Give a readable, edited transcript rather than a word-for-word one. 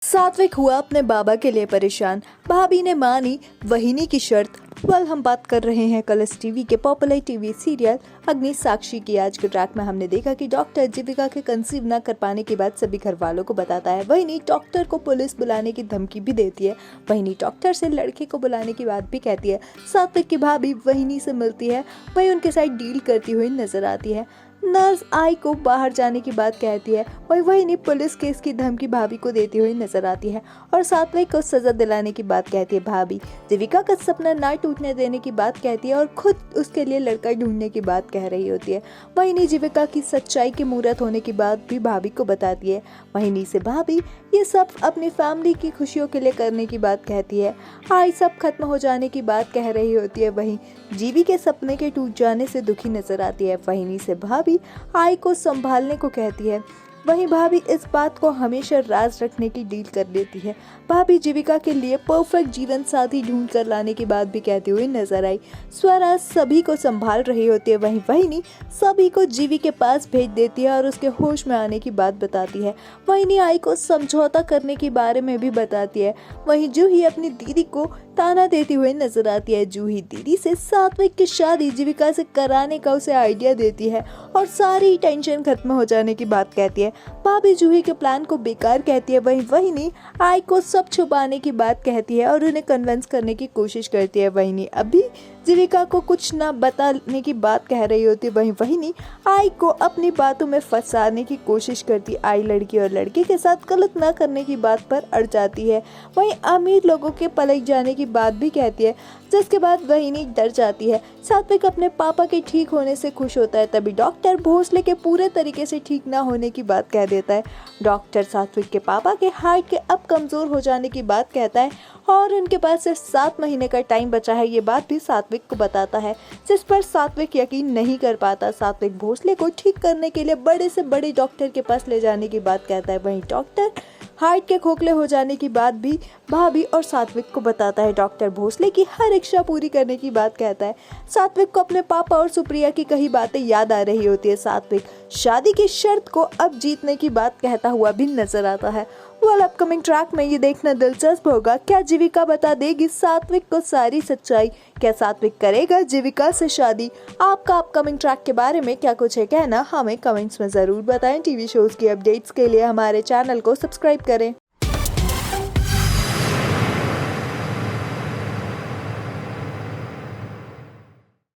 सात्विक हुआ अपने बाबा के लिए परेशान। भाभी ने मानी वहिनी की शर्त। हम बात कर रहे हैं कलर्स टीवी के पॉपुलर टीवी सीरियल अग्नि साक्षी की। आज के ट्रैक में हमने देखा कि डॉक्टर जीविका के कंसीव न कर पाने के बाद सभी घर वालों को बताता है। वहिनी डॉक्टर को पुलिस बुलाने की धमकी भी देती है। वहिनी डॉक्टर से लड़के को बुलाने की बात भी कहती है। सात्विक की भाभी वहिनी से मिलती है, वही उनके साथ डील करती हुई नजर आती है। नर्स आई को बाहर जाने की बात कहती है, वही पुलिस केस की धमकी भाभी को देती हुई नजर आती है और सात्विक को सजा दिलाने की बात कहती है। भाभी जीविका का सपना ना टूटने देने की बात कहती है और खुद उसके लिए लड़का ढूंढने की बात कह रही होती है। वही जीविका की सच्चाई की मुहूर्त होने की बात भी भाभी को बताती है। वही से भाभी ये सब अपनी फैमिली की खुशियों के लिए करने की बात कहती है। आई सब खत्म हो जाने की बात कह रही होती है। वहीं जीवी के सपने के टूट जाने से दुखी नजर आती है। वहीं से भाभी आई को संभालने को कहती है। वहीं भाभी इस बात को हमेशा राज रखने की डील कर लेती है। भाभी जीविका के लिए परफेक्ट जीवन साथी ढूंढ कर लाने की बात भी कहती हुई नजर आई। स्वरा सभी को संभाल रही होती है। वहीं वहिनी सभी को जीवी के पास भेज देती है और उसके होश में आने की बात बताती है। वहिनी आई को समझौता करने के बारे में भी बताती है। वहीं जूही अपनी दीदी को ताना देती हुई नजर आती है। जूही दीदी से सात्विक की शादी जीविका से कराने का उसे आइडिया देती है और सारी टेंशन खत्म हो जाने की बात कहती है। भाभी जूही के प्लान को बेकार कहती है। वहीं वहिनी आई को सब छुपाने की बात कहती है और उन्हें कन्विंस करने की कोशिश करती है। वहिनी अभी जीविका को कुछ ना बताने की बात कह रही होती है। वहीं वहिनी आई को अपनी बातों में फंसाने की कोशिश करती। आई लड़की और लड़के के साथ गलत ना करने की बात पर अड़ जाती है। वहीं अमीर लोगों के पलट जाने की बात भी कहती है, जिसके बाद वहिनी डर जाती है। सात्विक अपने पापा के ठीक होने से खुश होता है, तभी डॉक्टर भोसले के पूरे तरीके से ठीक ना होने की बात कह देता है। डॉक्टर सात्विक के पापा के हार्ट के अब कमजोर हो जाने की बात कहता है और उनके पास सिर्फ 7 महीने का टाइम बचा है, ये बात भी सात्विक को बताता है, जिस पर सात्विक यकीन नहीं कर पाता। सात्विक भोसले को ठीक करने के लिए बड़े से बड़े डॉक्टर के पास ले जाने की बात कहता है। वहीं डॉक्टर हार्ट के खोखले हो जाने की बात भी भाभी और सात्विक को बताता है। डॉक्टर भोसले की हर इच्छा पूरी करने की बात कहता है। सात्विक को अपने पापा और सुप्रिया की कई बातें याद आ रही होती है। सात्विक शादी की शर्त को अब जीतने की बात कहता हुआ भी नजर आता है। अपकमिंग ट्रैक में ये देखना दिलचस्प होगा, क्या जीविका बता देगी सात्विक को सारी सच्चाई? क्या सात्विक करेगा जीविका से शादी? आपका अपकमिंग ट्रैक के बारे में क्या कुछ है कहना, हमें कमेंट्स में जरूर बताएं। टीवी शोज की अपडेट्स के लिए हमारे चैनल को सब्सक्राइब करें।